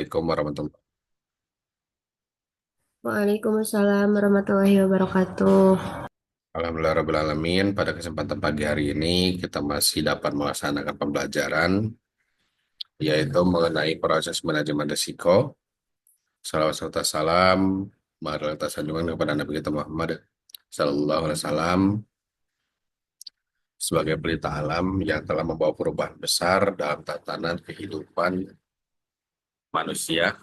Assalamualaikum warahmatullahi wabarakatuh. Waalaikumsalam warahmatullahi wabarakatuh. Alhamdulillah Rabbil Alamin. Pada kesempatan pagi hari ini kita masih dapat melaksanakan pembelajaran yaitu mengenai proses manajemen risiko. Salawat serta salam, marilah kita sanjungan kepada Nabi kita Muhammad Sallallahu Alaihi Wasallam sebagai pelita alam yang telah membawa perubahan besar dalam tatanan kehidupan manusia.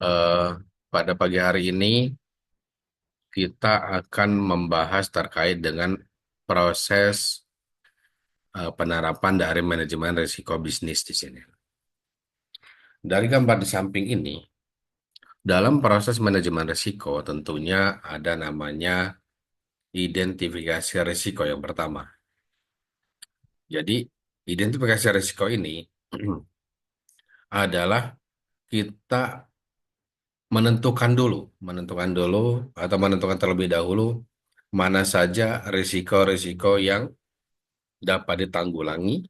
Eh, Pada pagi hari ini kita akan membahas terkait dengan proses penerapan dari manajemen risiko bisnis di sini. Dari gambar di samping ini, dalam proses manajemen risiko tentunya ada namanya identifikasi risiko yang pertama. Jadi, identifikasi risiko ini adalah kita menentukan dulu atau menentukan terlebih dahulu mana saja risiko-risiko yang dapat ditanggulangi,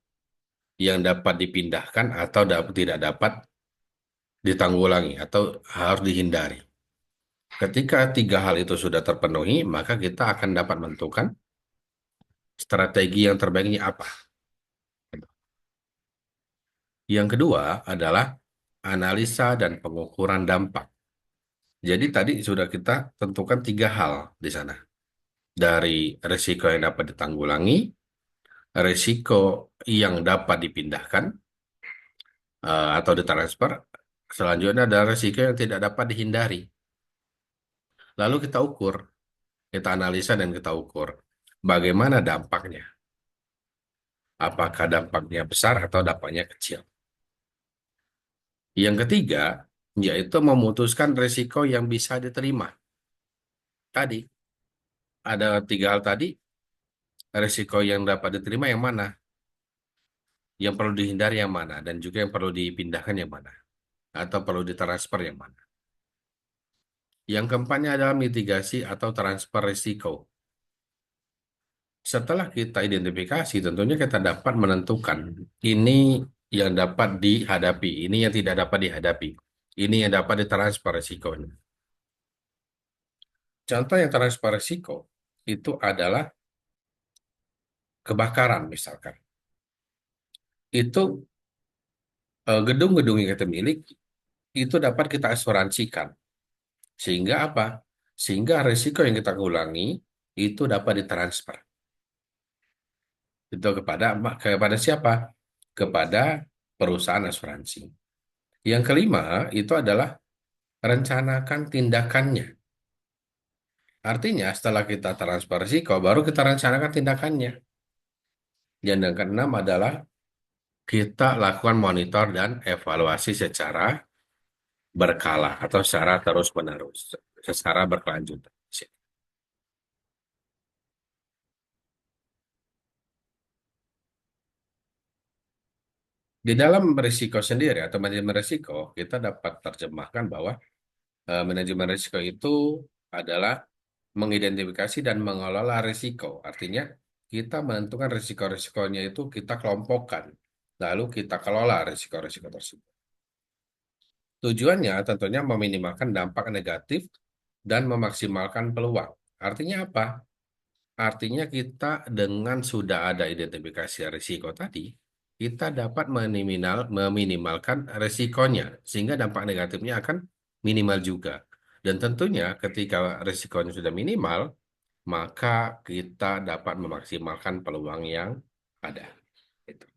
yang dapat dipindahkan atau tidak dapat ditanggulangi atau harus dihindari. Ketika tiga hal itu sudah terpenuhi, maka kita akan dapat menentukan strategi yang terbaiknya apa. Yang kedua adalah analisa dan pengukuran dampak. Jadi tadi sudah kita tentukan tiga hal di sana. Dari risiko yang dapat ditanggulangi, risiko yang dapat dipindahkan atau ditransfer, selanjutnya ada risiko yang tidak dapat dihindari. Lalu kita ukur, kita analisa dan kita ukur bagaimana dampaknya. Apakah dampaknya besar atau dampaknya kecil. Yang ketiga, yaitu memutuskan risiko yang bisa diterima. Tadi, ada tiga hal tadi, risiko yang dapat diterima yang mana, yang perlu dihindari yang mana, dan juga yang perlu dipindahkan yang mana, atau perlu ditransfer yang mana. Yang keempatnya adalah mitigasi atau transfer risiko. Setelah kita identifikasi, tentunya kita dapat menentukan ini yang dapat dihadapi, ini yang tidak dapat dihadapi, ini yang dapat ditransfer risikonya. Contoh yang transfer risiko itu adalah kebakaran misalkan. Itu gedung-gedung yang kita miliki itu dapat kita asuransikan. Sehingga apa? Sehingga risiko yang kita ulangi itu dapat ditransfer. Itu kepada siapa? Kepada perusahaan asuransi. Yang kelima itu adalah rencanakan tindakannya. Artinya setelah kita transfer risiko, baru kita rencanakan tindakannya. Dan yang keenam adalah kita lakukan monitor dan evaluasi secara berkala atau secara terus-menerus, secara berkelanjutan. Di dalam risiko sendiri atau manajemen risiko, kita dapat terjemahkan bahwa manajemen risiko itu adalah mengidentifikasi dan mengelola risiko. Artinya, kita menentukan risiko-risikonya itu kita kelompokkan, lalu kita kelola risiko-risiko tersebut. Tujuannya tentunya meminimalkan dampak negatif dan memaksimalkan peluang. Artinya apa? Artinya kita dengan sudah ada identifikasi risiko tadi, kita dapat meminimalkan risikonya, sehingga dampak negatifnya akan minimal juga. Dan tentunya ketika risikonya sudah minimal, maka kita dapat memaksimalkan peluang yang ada. Itu.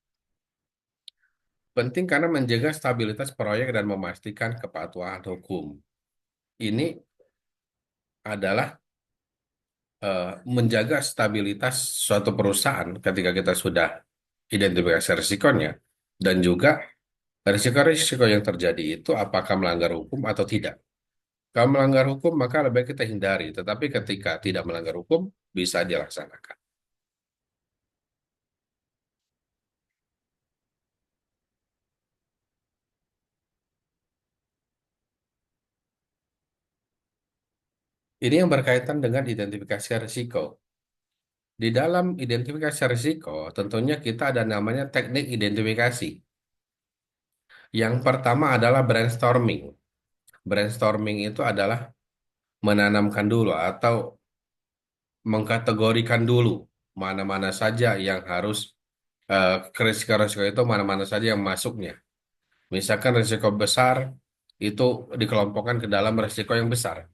Penting karena menjaga stabilitas proyek dan memastikan kepatuhan hukum. Ini adalah eh, menjaga stabilitas suatu perusahaan ketika kita sudah identifikasi risikonya dan juga risiko-risiko yang terjadi itu apakah melanggar hukum atau tidak. Kalau melanggar hukum maka lebih baik kita hindari, tetapi ketika tidak melanggar hukum bisa dilaksanakan. Ini yang berkaitan dengan identifikasi risiko. Di dalam identifikasi risiko, tentunya kita ada namanya teknik identifikasi. Yang pertama adalah brainstorming. Brainstorming itu adalah menanamkan dulu atau mengkategorikan dulu mana-mana saja yang harus risiko-risiko itu mana-mana saja yang masuknya. Misalkan risiko besar itu dikelompokkan ke dalam risiko yang besar.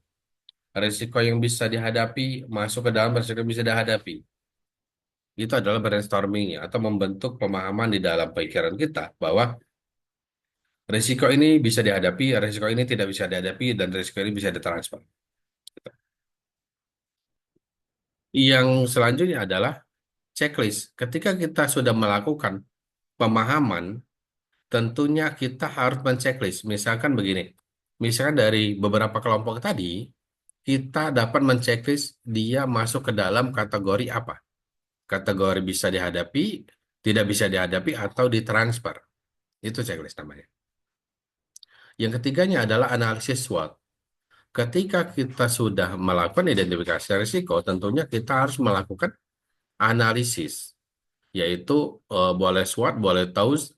Risiko yang bisa dihadapi masuk ke dalam risiko yang bisa dihadapi. Itu adalah brainstormingnya atau membentuk pemahaman di dalam pikiran kita bahwa risiko ini bisa dihadapi, risiko ini tidak bisa dihadapi, dan risiko ini bisa ditransfer. Yang selanjutnya adalah checklist. Ketika kita sudah melakukan pemahaman, tentunya kita harus men-checklist. Misalkan begini, misalkan dari beberapa kelompok tadi, kita dapat men-checklist dia masuk ke dalam kategori apa. Kategori bisa dihadapi, tidak bisa dihadapi, atau ditransfer. Itu checklist namanya. Yang ketiganya adalah analisis SWOT. Ketika kita sudah melakukan identifikasi risiko, tentunya kita harus melakukan analisis, yaitu boleh SWOT, boleh TOWS.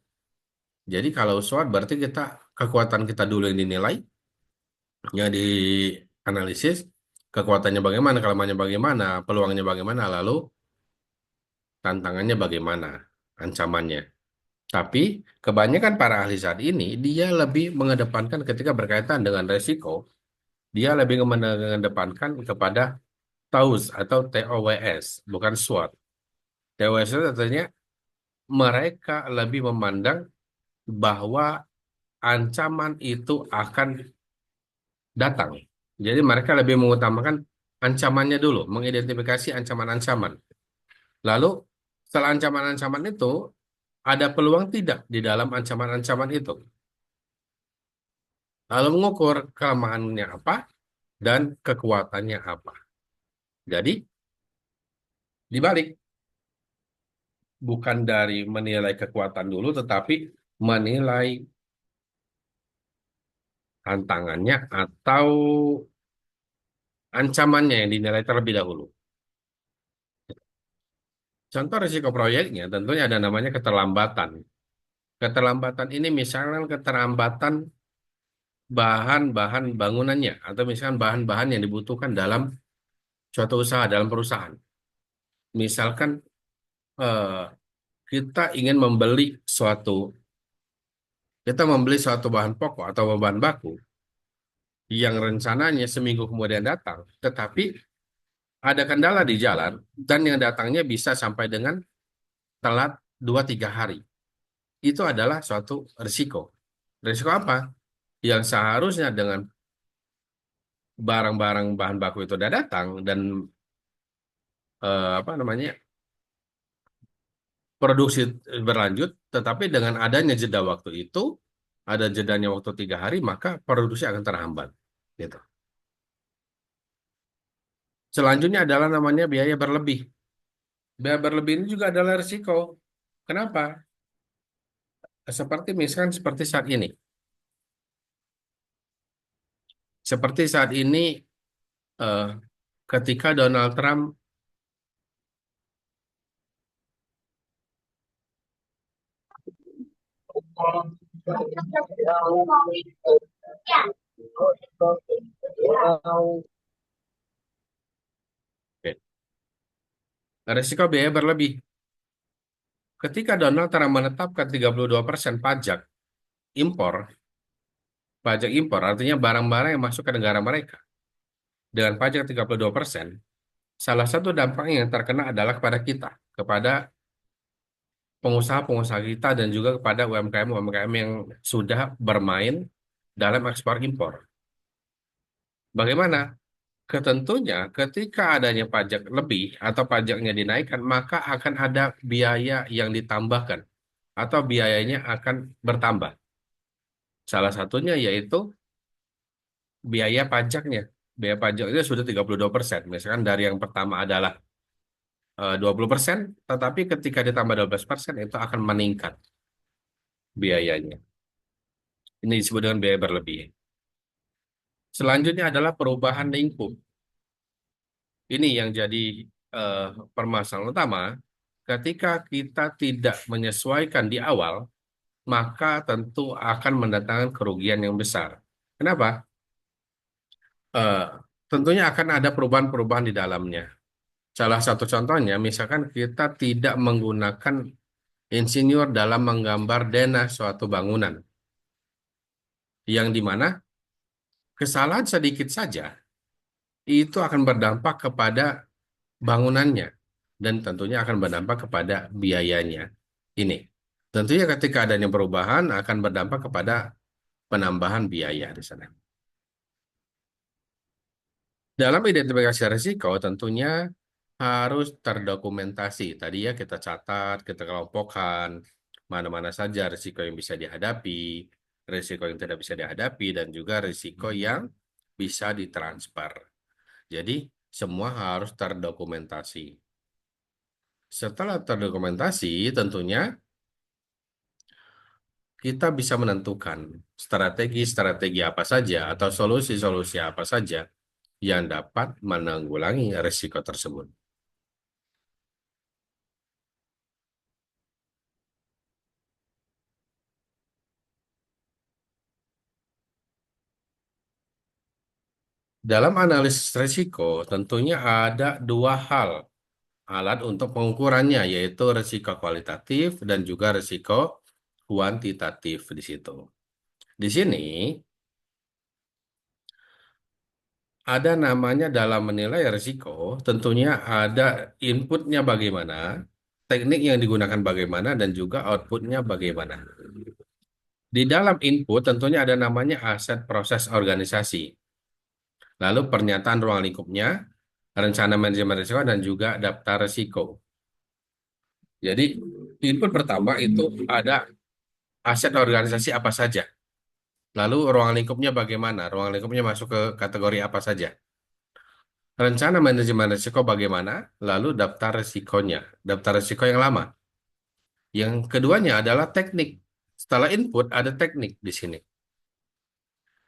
Jadi kalau SWOT berarti kita kekuatan kita dulu yang dinilai, yang dianalisis, kekuatannya bagaimana, kelemahannya bagaimana, peluangnya bagaimana, lalu tantangannya bagaimana, ancamannya. Tapi kebanyakan para ahli saat ini dia lebih mengedepankan ketika berkaitan dengan resiko, dia lebih mengedepankan kepada TOWS atau TOWS, bukan SWOT. TOWS itu artinya mereka lebih memandang bahwa ancaman itu akan datang. Jadi mereka lebih mengutamakan ancamannya dulu, mengidentifikasi ancaman-ancaman. Lalu setelah ancaman-ancaman itu, ada peluang tidak di dalam ancaman-ancaman itu. Lalu mengukur kelemahannya apa dan kekuatannya apa. Jadi dibalik, bukan dari menilai kekuatan dulu, tetapi menilai tantangannya atau ancamannya yang dinilai terlebih dahulu. Contoh risiko proyeknya tentunya ada namanya keterlambatan. Keterlambatan ini misalnya keterlambatan bahan-bahan bangunannya atau misalkan bahan-bahan yang dibutuhkan dalam suatu usaha, dalam perusahaan. Misalkan eh, kita ingin kita membeli suatu bahan pokok atau bahan baku yang rencananya seminggu kemudian datang, tetapi ada kendala di jalan dan yang datangnya bisa sampai dengan telat 2-3 hari. Itu adalah suatu risiko. Risiko apa? Yang seharusnya dengan barang-barang bahan baku itu udah datang dan apa namanya produksi berlanjut, tetapi dengan adanya jeda waktu itu, ada jedanya waktu 3 hari, maka produksi akan terhambat. Gitu. Selanjutnya adalah namanya biaya berlebih. Biaya berlebih ini juga adalah risiko. Kenapa? Seperti saat ini. Seperti saat ini, eh, ketika Donald Trump Oke. Risiko biaya berlebih. Ketika Donald Trump menetapkan 32% impor, pajak impor artinya barang-barang yang masuk ke negara mereka dengan pajak 32%, salah satu dampak yang terkena adalah kepada kita, kepada pengusaha-pengusaha kita dan juga kepada UMKM-UMKM yang sudah bermain dalam ekspor impor. Bagaimana? Ketentunya ketika adanya pajak lebih atau pajaknya dinaikkan, maka akan ada biaya yang ditambahkan atau biayanya akan bertambah. Salah satunya yaitu biaya pajaknya. Biaya pajaknya sudah 32%. Misalkan dari yang pertama adalah 20%, tetapi ketika ditambah 12% itu akan meningkat biayanya. Ini disebut dengan biaya berlebih. Selanjutnya adalah perubahan lingkup. Ini yang jadi eh, permasalahan utama ketika kita tidak menyesuaikan di awal, maka tentu akan mendatangkan kerugian yang besar. Kenapa? Eh, Tentunya akan ada perubahan-perubahan di dalamnya. Salah satu contohnya, misalkan kita tidak menggunakan insinyur dalam menggambar denah suatu bangunan, yang dimana kesalahan sedikit saja itu akan berdampak kepada bangunannya dan tentunya akan berdampak kepada biayanya. Ini tentunya ketika adanya perubahan akan berdampak kepada penambahan biaya di sana. Dalam identifikasi risiko tentunya harus terdokumentasi. Tadi ya kita catat, kita kelompokkan mana-mana saja risiko yang bisa dihadapi, risiko yang tidak bisa dihadapi, dan juga risiko yang bisa ditransfer. Jadi semua harus terdokumentasi. Setelah terdokumentasi, tentunya kita bisa menentukan strategi-strategi apa saja atau solusi-solusi apa saja yang dapat menanggulangi risiko tersebut. Dalam analisis risiko, tentunya ada dua hal alat untuk pengukurannya, yaitu risiko kualitatif dan juga risiko kuantitatif di situ. Di sini ada namanya dalam menilai risiko, tentunya ada inputnya bagaimana, teknik yang digunakan bagaimana, dan juga outputnya bagaimana. Di dalam input tentunya ada namanya aset proses organisasi, lalu pernyataan ruang lingkupnya, rencana manajemen risiko, dan juga daftar risiko. Jadi input pertama itu ada aset organisasi apa saja, lalu ruang lingkupnya bagaimana, ruang lingkupnya masuk ke kategori apa saja. Rencana manajemen risiko bagaimana, lalu daftar risikonya, daftar risiko yang lama. Yang keduanya adalah teknik. Setelah input ada teknik di sini.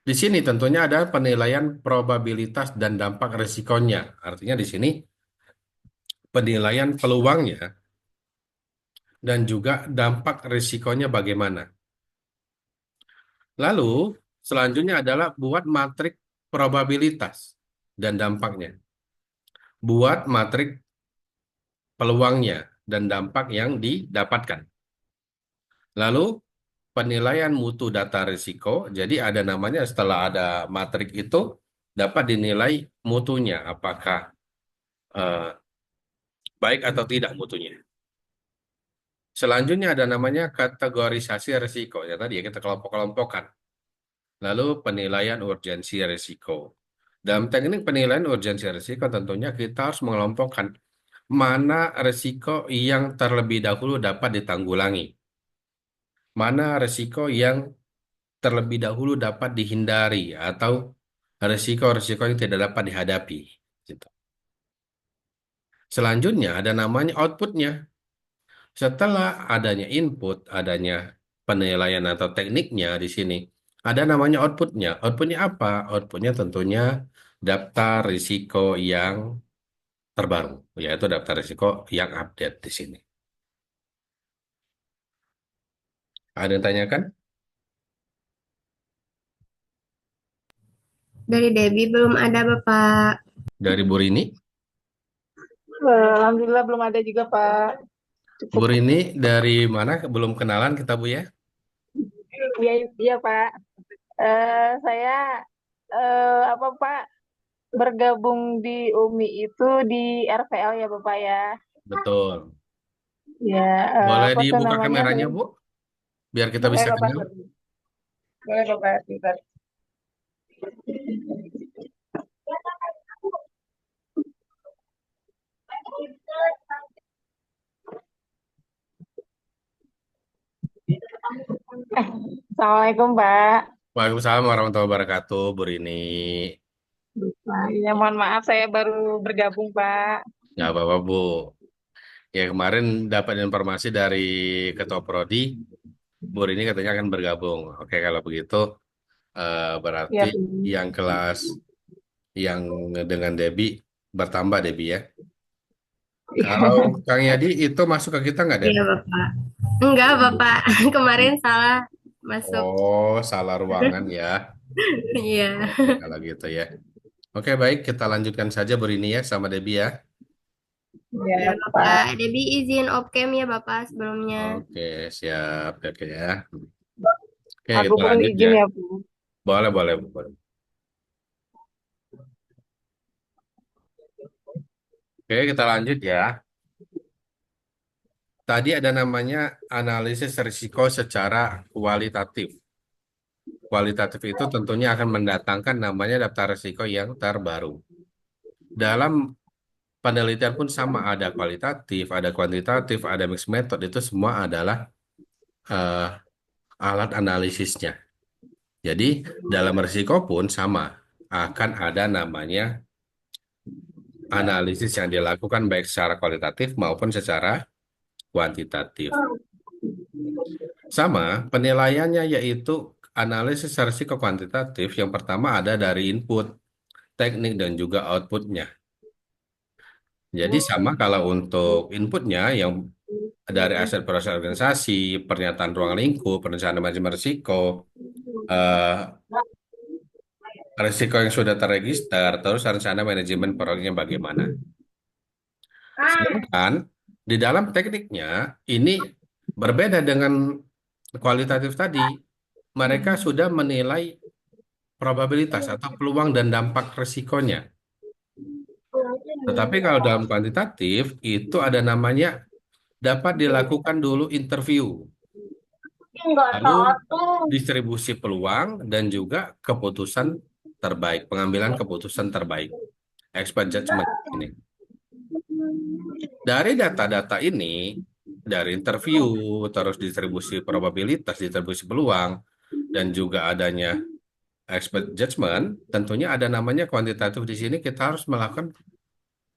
Di sini tentunya ada penilaian probabilitas dan dampak risikonya. Artinya di sini penilaian peluangnya dan juga dampak risikonya bagaimana. Lalu selanjutnya adalah buat matrik probabilitas dan dampaknya. Buat matrik peluangnya dan dampak yang didapatkan. Lalu penilaian mutu data risiko. Jadi ada namanya setelah ada matrik itu dapat dinilai mutunya apakah eh, baik atau tidak mutunya. Selanjutnya ada namanya kategorisasi risiko. Ya tadi ya kita kelompok-kelompokkan. Lalu penilaian urgensi risiko. Dalam teknik penilaian urgensi risiko tentunya kita harus mengelompokkan mana risiko yang terlebih dahulu dapat ditanggulangi. Mana risiko yang terlebih dahulu dapat dihindari atau risiko-risiko yang tidak dapat dihadapi. Gitu. Selanjutnya ada namanya outputnya. Setelah adanya input, adanya penilaian atau tekniknya di sini, ada namanya outputnya. Outputnya apa? Outputnya tentunya daftar risiko yang terbaru, yaitu daftar risiko yang update di sini. Ada yang tanyakan Dari Debbie belum ada Bapak. dari Bu Rini? Alhamdulillah belum ada juga Pak. Bu Cukup. Rini dari mana? Belum kenalan kita Bu ya? Iya, iya Pak. Saya apa Pak bergabung di UMI itu di RVL ya Bapak ya. Betul. Ya Boleh apa tuh dibuka namanya? kameranya Bu, biar kita Boleh bisa Bapak. kenal. Boleh Bapak. Sebentar. Assalamualaikum Pak. Waalaikumsalam warahmatullahi wabarakatuh, Bu Rini. Ya mohon maaf saya baru bergabung Pak. Nggak apa-apa, Bu. Ya, kemarin dapat informasi dari Ketua Prodi, Bu Rini katanya akan bergabung. Oke, kalau begitu, berarti Ya Bu. yang kelas yang dengan Debbie bertambah, Debbie ya. Kalau Kang Yadi itu masuk ke kita nggak, Dep? Iya, Bapak. Enggak, Bapak. Kemarin salah masuk. Oh, salah ruangan ya. Iya. Oke, kalau gitu ya. Oke, baik. Kita lanjutkan saja Burini ya sama Debbie ya. Iya, Ya, Bapak. Pak. Debbie izin off-cam ya, Bapak, sebelumnya. Oke, siap. Oke ya. Oke, Aku kita perlu lanjut ya. izin ya, Bu. Boleh, boleh, boleh. Oke, kita lanjut ya. Tadi ada namanya analisis risiko secara kualitatif. Kualitatif itu tentunya akan mendatangkan namanya daftar risiko yang terbaru. Dalam penelitian pun sama, ada kualitatif, ada kuantitatif, ada mixed method, itu semua adalah eh, alat analisisnya. Jadi dalam risiko pun sama, akan ada namanya analisis yang dilakukan baik secara kualitatif maupun secara kuantitatif. Sama, penilaiannya yaitu analisis risiko kuantitatif. Yang pertama ada dari input, teknik, dan juga outputnya. Jadi sama kalau untuk inputnya yang dari aset proses organisasi, pernyataan ruang lingkup, perencanaan manajemen risiko, eh, risiko yang sudah terregister, terus rencana manajemen proyeknya bagaimana. Sedangkan di dalam tekniknya ini berbeda dengan kualitatif tadi. Mereka sudah menilai probabilitas atau peluang dan dampak risikonya. Tetapi kalau dalam kuantitatif itu ada namanya dapat dilakukan dulu interview, lalu distribusi peluang dan juga keputusan terbaik, pengambilan keputusan terbaik, expert judgment ini. Dari data-data ini, dari interview, terus distribusi probabilitas, distribusi peluang, dan juga adanya expert judgment, tentunya ada namanya kuantitatif di sini kita harus melakukan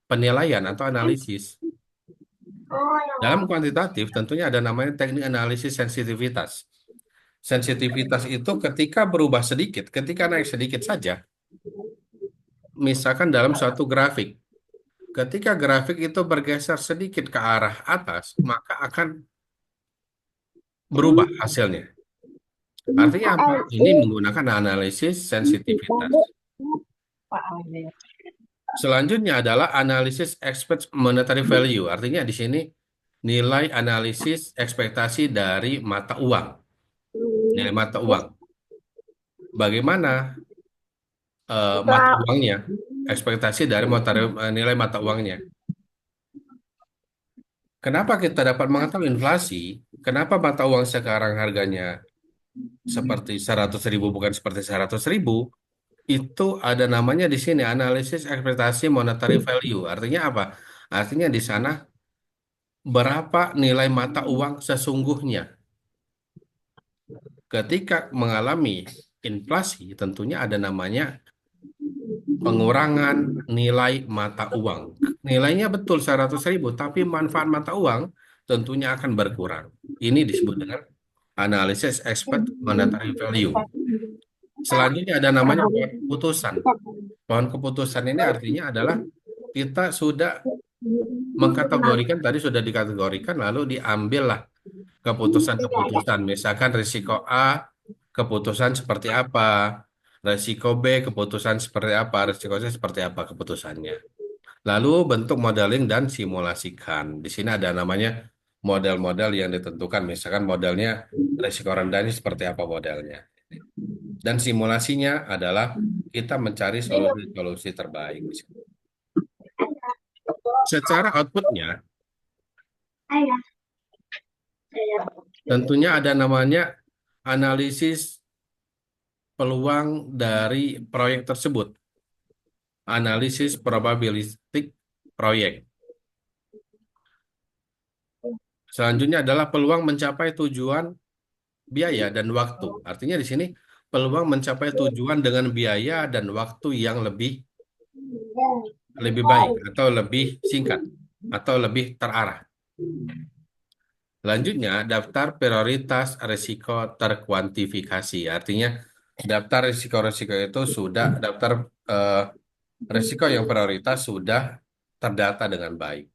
penilaian atau analisis. Dalam kuantitatif tentunya ada namanya teknik analisis sensitivitas. Sensitivitas itu ketika berubah sedikit, ketika naik sedikit saja, misalkan dalam suatu grafik. Ketika grafik itu bergeser sedikit ke arah atas, maka akan berubah hasilnya. Artinya apa? Ini menggunakan analisis sensitivitas. Pak Ade. Selanjutnya adalah analisis expect monetary value. Artinya di sini nilai analisis ekspektasi dari mata uang, nilai mata uang. Bagaimana mata uangnya, ekspektasi dari nilai mata uangnya. Kenapa kita dapat mengetahui inflasi? Kenapa mata uang sekarang harganya seperti 100.000 bukan seperti 100.000? Itu ada namanya di sini analisis ekspektasi monetary value. Artinya apa? Artinya di sana berapa nilai mata uang sesungguhnya. Ketika mengalami inflasi, tentunya ada namanya pengurangan nilai mata uang. Nilainya betul 100.000, tapi manfaat mata uang tentunya akan berkurang. Ini disebut dengan analisis expert monetary value. Selanjutnya ada namanya pohon keputusan. Pohon keputusan ini artinya adalah kita sudah mengkategorikan, tadi sudah dikategorikan, lalu diambillah keputusan-keputusan. Misalkan risiko A, keputusan seperti apa. Risiko B, keputusan seperti apa. Risiko C, seperti apa keputusannya. Lalu bentuk modeling dan simulasikan. Di sini ada namanya model-model yang ditentukan. Misalkan modelnya risiko rendah ini seperti apa modelnya. Dan simulasinya adalah kita mencari solusi-solusi terbaik. Secara outputnya, tentunya ada namanya analisis peluang dari proyek tersebut. Analisis probabilistik proyek. Selanjutnya adalah peluang mencapai tujuan biaya dan waktu. Artinya di sini peluang mencapai tujuan dengan biaya dan waktu yang lebih baik atau lebih singkat atau lebih terarah. Selanjutnya, daftar prioritas risiko terkuantifikasi. Artinya, daftar risiko-risiko itu sudah, daftar risiko yang prioritas sudah terdata dengan baik.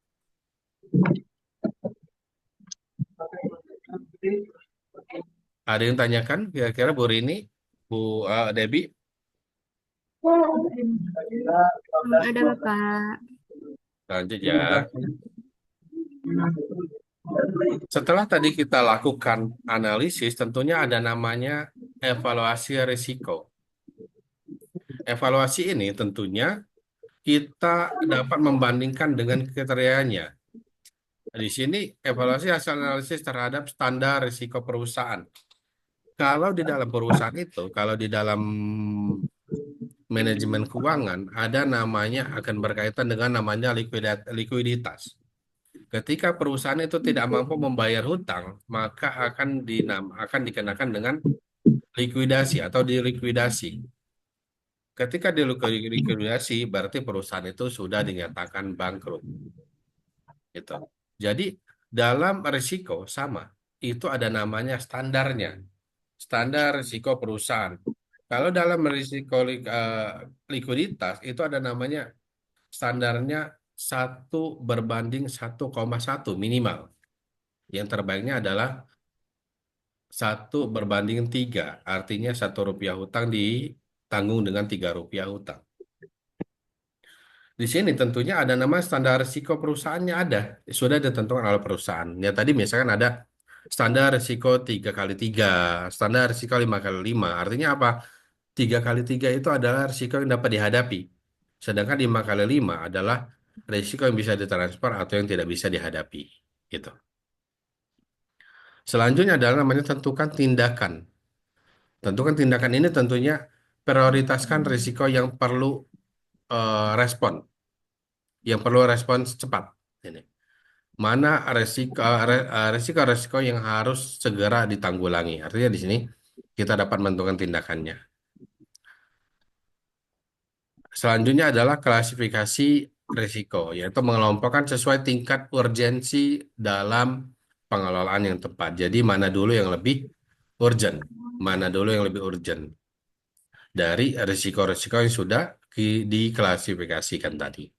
Ada yang tanyakan kira-kira Bu Rini, Bu Debbie? Ada Bapak. Lanjut ya. Setelah tadi kita lakukan analisis, tentunya ada namanya evaluasi risiko. Evaluasi ini tentunya kita dapat membandingkan dengan kriterianya. Di sini evaluasi hasil analisis terhadap standar risiko perusahaan. Kalau di dalam perusahaan itu, kalau di dalam manajemen keuangan, ada namanya akan berkaitan dengan namanya likuiditas. Ketika perusahaan itu tidak mampu membayar hutang, maka akan dikenakan dengan likuidasi atau dilikuidasi. Ketika dilikuidasi, berarti perusahaan itu sudah dinyatakan bangkrut. Gitu. Jadi dalam risiko sama, itu ada namanya standarnya, standar risiko perusahaan. Kalau dalam risiko likuiditas itu ada namanya standarnya 1:1,1 minimal. Yang terbaiknya adalah 1:3, artinya Rp1 hutang ditanggung dengan Rp3 hutang. Di sini tentunya ada nama standar risiko perusahaannya ada, sudah ditentukan oleh perusahaan. Ya tadi misalkan ada standar risiko 3x3, standar risiko 5x5. Artinya apa? 3x3 itu adalah risiko yang dapat dihadapi. Sedangkan 5x5 adalah risiko yang bisa ditransfer atau yang tidak bisa dihadapi. Gitu. Selanjutnya adalah namanya tentukan tindakan. Tentukan tindakan ini tentunya prioritaskan risiko yang perlu respon, yang perlu respons cepat. Ini. Mana risiko-risiko yang harus segera ditanggulangi. Artinya di sini kita dapat menentukan tindakannya. Selanjutnya adalah klasifikasi risiko, yaitu mengelompokkan sesuai tingkat urgensi dalam pengelolaan yang tepat. Jadi mana dulu yang lebih urgent, mana dulu yang lebih urgent dari risiko-risiko yang sudah diklasifikasikan tadi.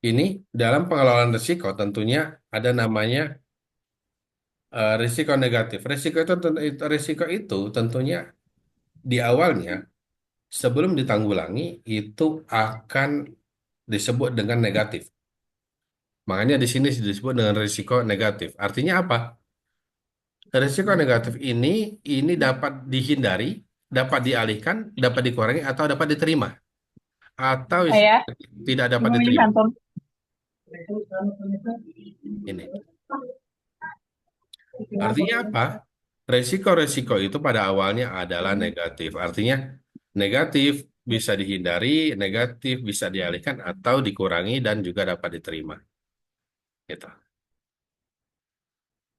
Ini dalam pengelolaan risiko tentunya ada namanya risiko negatif. Risiko itu tentunya di awalnya sebelum ditanggulangi itu akan disebut dengan negatif. Makanya di sini disebut dengan risiko negatif. Artinya apa? Risiko negatif ini dapat dihindari, dapat dialihkan, dapat dikurangi atau dapat diterima atau Saya tidak dapat ngomongin diterima. kantor. Ini. Artinya apa? Resiko-resiko itu pada awalnya adalah negatif. Artinya negatif bisa dihindari, negatif bisa dialihkan atau dikurangi dan juga dapat diterima. Gitu.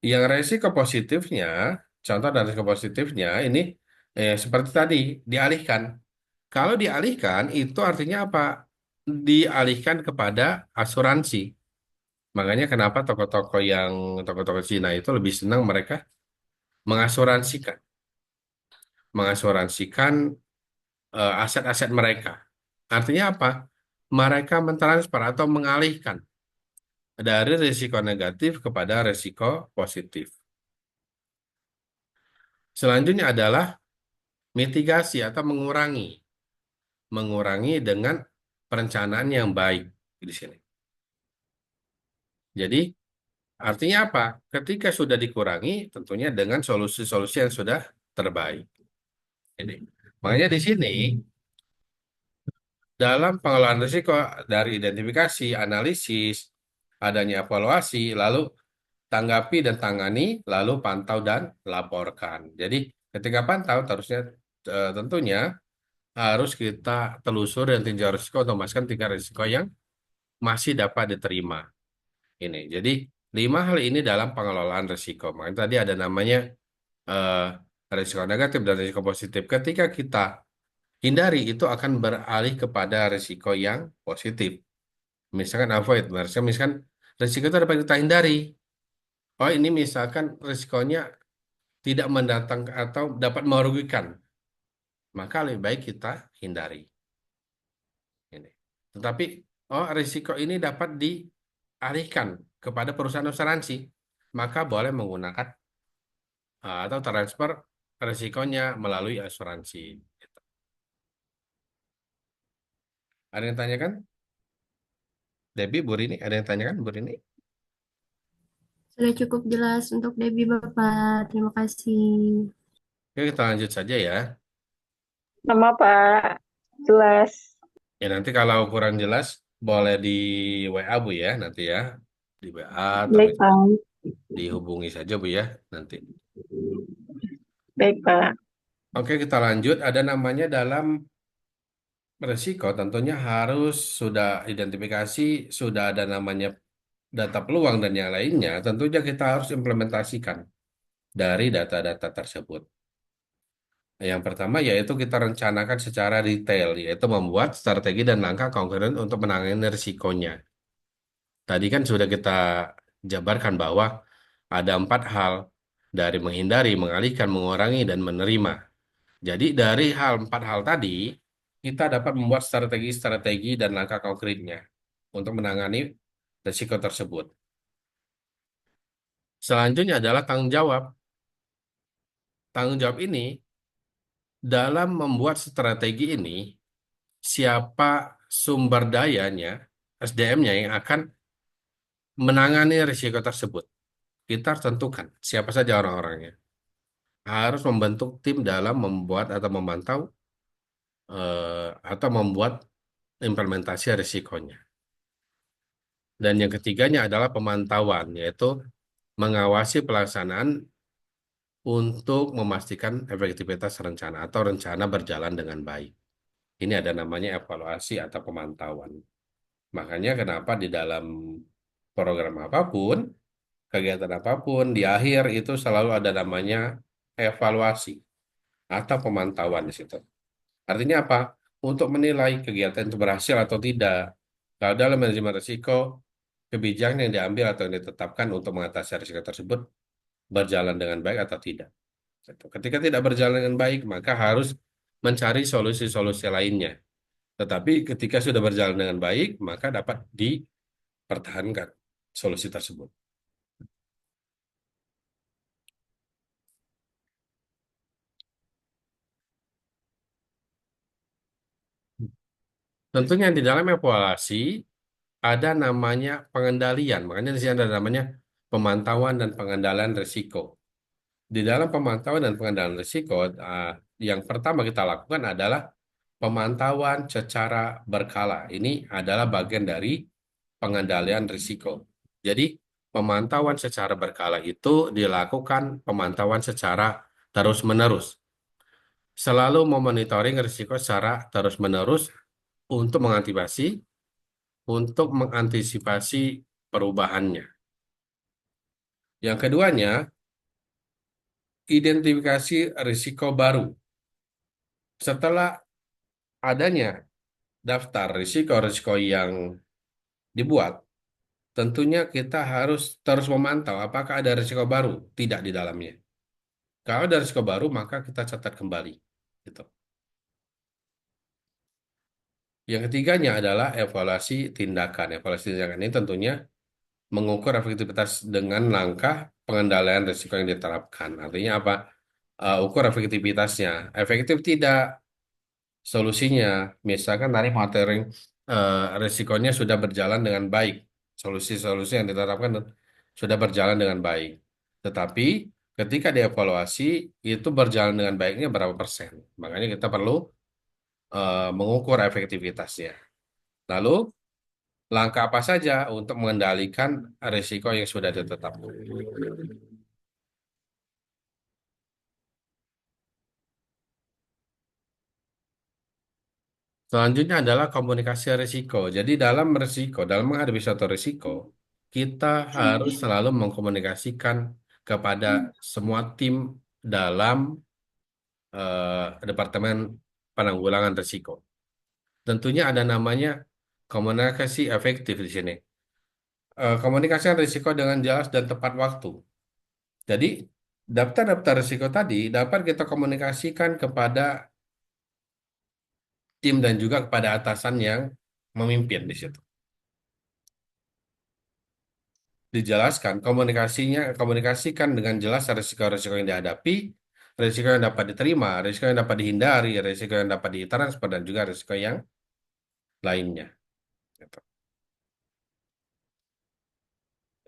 Yang resiko positifnya, contoh dari resiko positifnya ini seperti tadi dialihkan. Kalau dialihkan itu artinya apa? Dialihkan kepada asuransi. Makanya kenapa toko-toko Cina itu lebih senang mereka mengasuransikan, mengasuransikan aset-aset mereka. Artinya apa? Mereka mentransfer atau mengalihkan dari risiko negatif kepada risiko positif. Selanjutnya adalah mitigasi atau mengurangi. Mengurangi dengan perencanaan yang baik di sini. Jadi, artinya apa? Ketika sudah dikurangi, tentunya dengan solusi-solusi yang sudah terbaik. Ini. Makanya di sini, dalam pengelolaan risiko dari identifikasi, analisis, adanya evaluasi, lalu tanggapi dan tangani, lalu pantau dan laporkan. Jadi ketika pantau harusnya tentunya harus kita telusur dan tinjau risiko untuk memastikan tingkat risiko yang masih dapat diterima. Ini. Jadi 5 hal ini dalam pengelolaan risiko. Makanya tadi ada namanya eh, risiko negatif dan risiko positif. Ketika kita hindari itu akan beralih kepada risiko yang positif. Misalkan avoid, misalkan risiko itu dapat kita hindari. Oh ini misalkan risikonya tidak mendatangkan atau dapat merugikan, maka lebih baik kita hindari. Ini. Tetapi, oh risiko ini dapat dialihkan kepada perusahaan asuransi, maka boleh menggunakan atau transfer risikonya melalui asuransi. Ada yang tanyakan? Debbie, Bu Rini, ada yang tanyakan, Bu Rini? Sudah cukup jelas untuk Debbie, Bapak. Terima kasih. Oke, kita lanjut saja ya. Nama Pak, jelas. Ya nanti kalau kurang jelas, boleh di WA Bu ya, nanti ya. Di WA atau Baik, misalnya Pak. dihubungi saja Bu ya, nanti. Baik, Pak. Oke, kita lanjut. Ada namanya dalam resiko, tentunya harus sudah identifikasi, sudah ada namanya data peluang dan yang lainnya, tentunya kita harus implementasikan dari data-data tersebut. Yang pertama yaitu kita rencanakan secara detail, yaitu membuat strategi dan langkah konkret untuk menangani risikonya. Tadi kan sudah kita jabarkan bahwa ada 4 hal dari menghindari, mengalihkan, mengurangi, dan menerima. Jadi dari 4 hal tadi, kita dapat membuat strategi-strategi dan langkah konkretnya untuk menangani risiko tersebut. Selanjutnya adalah tanggung jawab. Tanggung jawab ini dalam membuat strategi ini, siapa sumber dayanya, SDM-nya yang akan menangani risiko tersebut. Kita harus tentukan siapa saja orang-orangnya. Harus membentuk tim dalam membuat atau memantau atau membuat implementasi risikonya. Dan yang ketiganya adalah pemantauan, yaitu mengawasi pelaksanaan untuk memastikan efektivitas rencana atau rencana berjalan dengan baik. Ini ada namanya evaluasi atau pemantauan. Makanya kenapa di dalam program apapun, kegiatan apapun, di akhir itu selalu ada namanya evaluasi atau pemantauan di situ. Artinya apa? Untuk menilai kegiatan itu berhasil atau tidak. Kalau dalam manajemen risiko, kebijakan yang diambil atau yang ditetapkan untuk mengatasi risiko tersebut berjalan dengan baik atau tidak. Gitu. Ketika tidak berjalan dengan baik, maka harus mencari solusi-solusi lainnya. Tetapi ketika sudah berjalan dengan baik, maka dapat dipertahankan solusi tersebut. Tentunya di dalam evaluasi ada namanya pengendalian. Makanya di sini ada namanya pemantauan dan pengendalian risiko. Di dalam pemantauan dan pengendalian risiko, yang pertama kita lakukan adalah pemantauan secara berkala. Ini adalah bagian dari pengendalian risiko. Jadi, pemantauan secara berkala itu dilakukan pemantauan secara terus-menerus. Selalu memonitoring risiko secara terus-menerus untuk mengantisipasi perubahannya. Yang keduanya, identifikasi risiko baru. Setelah adanya daftar risiko-risiko yang dibuat, tentunya kita harus terus memantau apakah ada risiko baru, tidak di dalamnya. Kalau ada risiko baru, maka kita catat kembali. Gitu. Yang ketiganya adalah evaluasi tindakan. Evaluasi tindakan ini tentunya mengukur efektivitas dengan langkah pengendalian risiko yang diterapkan. Artinya apa? Ukur efektivitasnya. Efektif tidak solusinya. Misalkan tadi monitoring risikonya sudah berjalan dengan baik. Solusi-solusi yang diterapkan sudah berjalan dengan baik. Tetapi ketika dievaluasi itu berjalan dengan baiknya berapa persen. Makanya kita perlu mengukur efektivitasnya. Lalu langkah apa saja untuk mengendalikan risiko yang sudah ditetapkan. Selanjutnya adalah komunikasi risiko. Jadi dalam menghadapi suatu risiko, kita harus selalu mengkomunikasikan kepada semua tim dalam Departemen Penanggulangan Risiko. Tentunya ada namanya komunikasi efektif di sini. Komunikasi risiko dengan jelas dan tepat waktu. Jadi, daftar-daftar risiko tadi dapat kita komunikasikan kepada tim dan juga kepada atasan yang memimpin di situ. Dijelaskan komunikasikan dengan jelas risiko-risiko yang dihadapi, risiko yang dapat diterima, risiko yang dapat dihindari, risiko yang dapat ditransfer dan juga risiko yang lainnya. Gitu.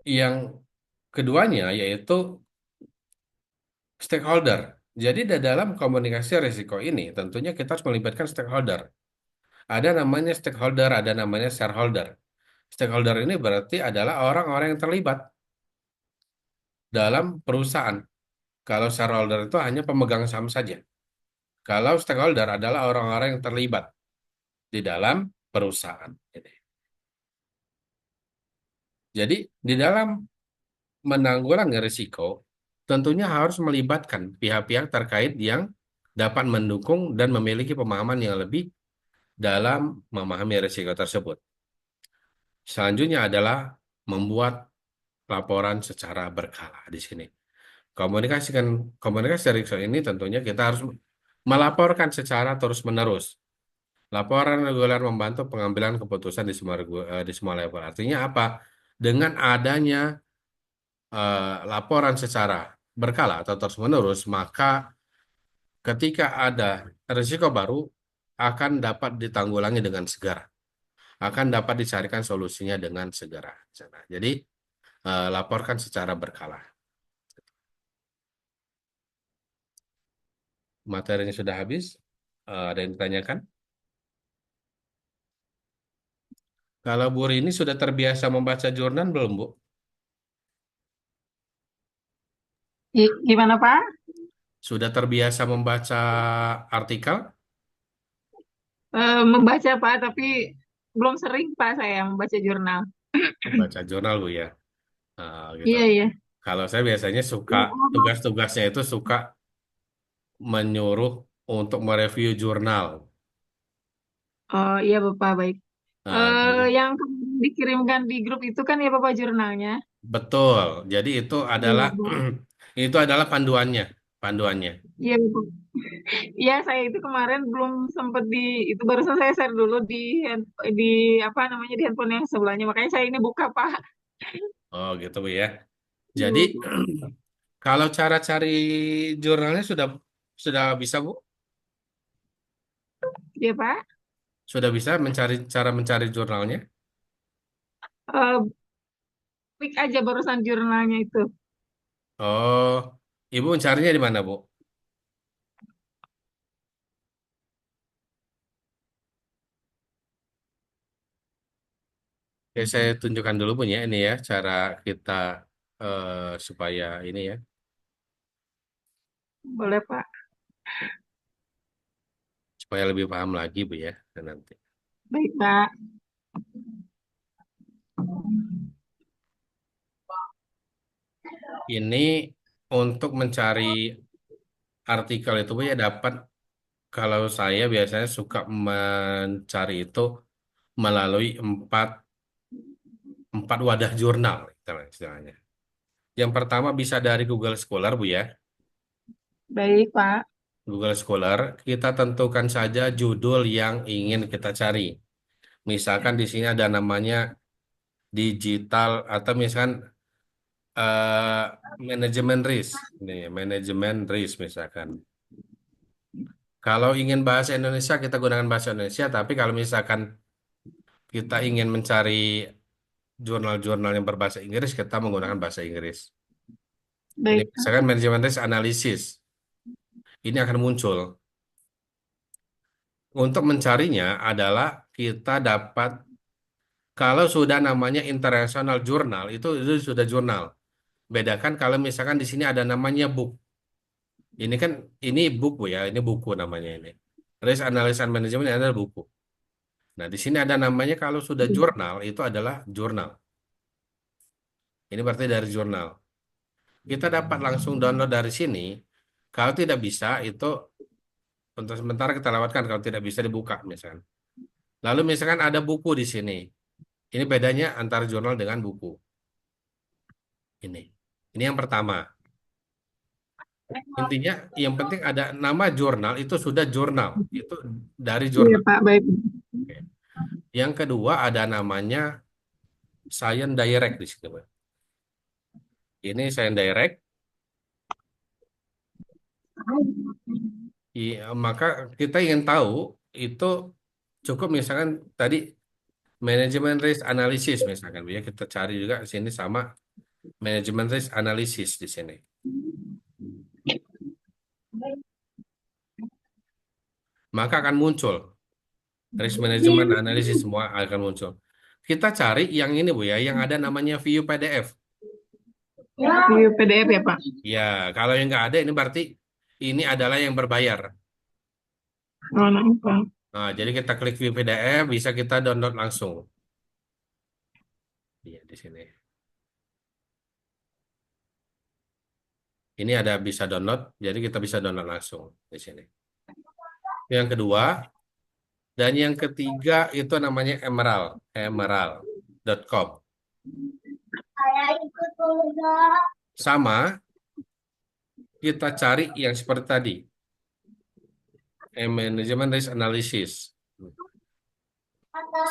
Yang keduanya yaitu stakeholder. Jadi di dalam komunikasi risiko ini tentunya kita harus melibatkan stakeholder. Ada namanya stakeholder, ada namanya shareholder. Stakeholder ini berarti adalah orang-orang yang terlibat dalam perusahaan. Kalau shareholder itu hanya pemegang saham saja. Kalau stakeholder adalah orang-orang yang terlibat di dalam perusahaan. Jadi di dalam menanggulangi risiko, tentunya harus melibatkan pihak-pihak terkait yang dapat mendukung dan memiliki pemahaman yang lebih dalam memahami risiko tersebut. Selanjutnya adalah membuat laporan secara berkala di sini. Komunikasikan komunikasi risiko ini tentunya kita harus melaporkan secara terus-menerus. Laporan reguler membantu pengambilan keputusan di semua level. Artinya apa? Dengan adanya laporan secara berkala atau terus-menerus, maka ketika ada risiko baru akan dapat ditanggulangi dengan segera, akan dapat dicarikan solusinya dengan segera. Jadi laporkan secara berkala. Materinya sudah habis. Ada yang ditanyakan? Kalau Bu Rini sudah terbiasa membaca jurnal belum, Bu? Gimana Pak? Sudah terbiasa membaca artikel? Membaca Pak, tapi belum sering Pak saya membaca jurnal. Membaca jurnal, Bu ya. Gitu. Iya, iya. Kalau saya biasanya suka Oh, tugas-tugasnya itu suka menyuruh untuk mereview jurnal. oh, iya Bapak, baik. Jadi Yang dikirimkan di grup itu kan ya Bapak jurnalnya. betul. Jadi itu Iya, adalah Bapak. itu adalah panduannya, panduannya. Iya, Bapak. Iya, saya itu kemarin belum sempat itu barusan saya share dulu di apa namanya di handphone yang sebelahnya. Makanya saya ini buka, Pak. Oh, gitu Bu ya. Iya, Jadi Bapak. kalau cara cari jurnalnya sudah bisa Bu? Iya, Pak. Sudah bisa cara mencari jurnalnya? Eh, Klik aja barusan jurnalnya itu. Oh, Ibu mencarinya di mana, Bu? Oke, saya tunjukkan dulu punya ini ya, cara kita supaya ini ya, Boleh, Pak. supaya lebih paham lagi, Bu ya. Dan nanti Baik, Pak. ini untuk mencari artikel itu, Bu ya, dapat kalau saya biasanya suka mencari itu melalui empat wadah jurnal, istilahnya. Yang pertama bisa dari Google Scholar, Bu ya. Baik, Pak. Google Scholar, kita tentukan saja judul yang ingin kita cari. Misalkan di sini ada namanya digital atau misalkan eh, manajemen risk. Nih, manajemen risk misalkan. Kalau ingin bahasa Indonesia, kita gunakan bahasa Indonesia. Tapi kalau misalkan kita ingin mencari jurnal-jurnal yang berbahasa Inggris, kita menggunakan bahasa Inggris. Ini Baik, Pak. misalkan manajemen risk analisis. Ini akan muncul. Untuk mencarinya adalah kita dapat kalau sudah namanya international journal itu sudah jurnal. Bedakan kalau misalkan di sini ada namanya book. Ini kan ini buku ya, ini buku namanya ini. Risk Analysis and Management ini adalah buku. Nah, di sini ada namanya kalau sudah jurnal itu adalah jurnal. Ini berarti dari jurnal. Kita dapat langsung download dari sini. Kalau tidak bisa itu untuk sementara kita lewatkan kalau tidak bisa dibuka misalkan. Lalu misalkan ada buku di sini. Ini bedanya antara jurnal dengan buku. Ini. Ini yang pertama. Intinya yang penting ada nama jurnal itu sudah jurnal. Itu dari Iya, jurnal. Pak. Baik. Oke. Yang kedua ada namanya Science Direct di sini, Pak. Ini Science Direct. Maka kita ingin tahu itu cukup misalkan tadi manajemen risk analysis misalkan ya kita cari juga di sini sama manajemen risk analysis di sini. Maka akan muncul risk management analysis semua akan muncul. Kita cari yang ini Bu ya, yang ada namanya view PDF. View PDF ya Pak? Ya, kalau yang nggak ada ini berarti ini adalah yang berbayar. Oh, nah, Pak. Nah, jadi kita klik view PDF bisa kita download langsung. Iya di sini. Ini ada bisa download, jadi kita bisa download langsung di sini. Yang kedua, dan yang ketiga itu namanya Emerald, emerald.com. Sama, kita cari yang seperti tadi, Management Risk Analysis.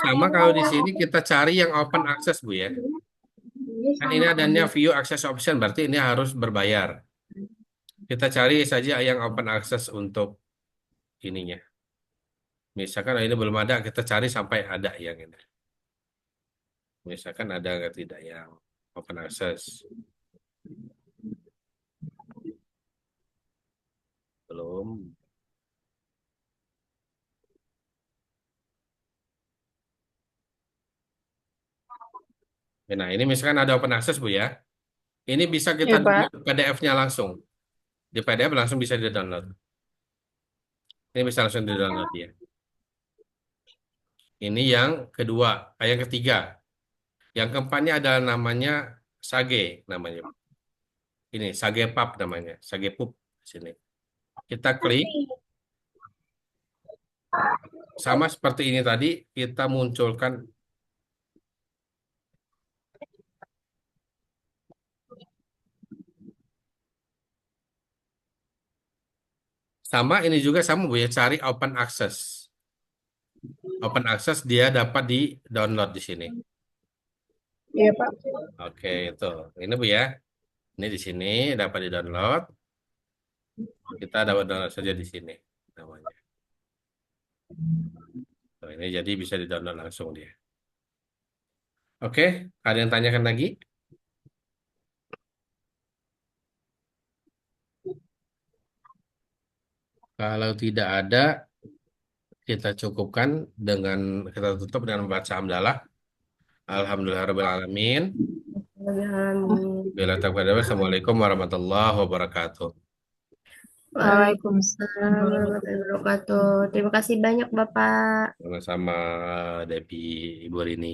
Sama kalau di sini kita cari yang open access, Bu ya. Kan ini adanya view access option, berarti ini harus berbayar. Kita cari saja yang open access untuk ininya. Misalkan ini belum ada, kita cari sampai ada yang ini. Misalkan ada atau tidak yang open access. Belum. Nah, ini misalkan ada open access, Bu ya. Ini bisa kita Ya Pak. download PDF-nya langsung. Di PDF langsung bisa di-download. Ini bisa langsung di-download ya. Ini yang kedua, yang ketiga. Yang keempatnya adalah namanya Sage namanya. Ini Sage Pub namanya, Sage Pub sini. Kita klik sama seperti ini tadi kita munculkan sama ini juga sama Bu ya, cari open access. Open access dia dapat di download di sini. Iya Pak. Oke, itu. Ini Bu ya. Ini di sini dapat di download. Kita dapat download saja di sini namanya. Tuh, ini jadi bisa di download langsung dia. Oke, ada yang tanyakan lagi? Kalau tidak ada, kita cukupkan dengan kita tutup dengan membaca hamdalah. Alhamdulillahirabbil alamin. Amin. Bila taqwa. Assalamualaikum warahmatullahi wabarakatuh. Waalaikumsalam. Waalaikumsalam warahmatullahi wabarakatuh. Terima kasih banyak Bapak. Sama-sama Depi Ibu Rini.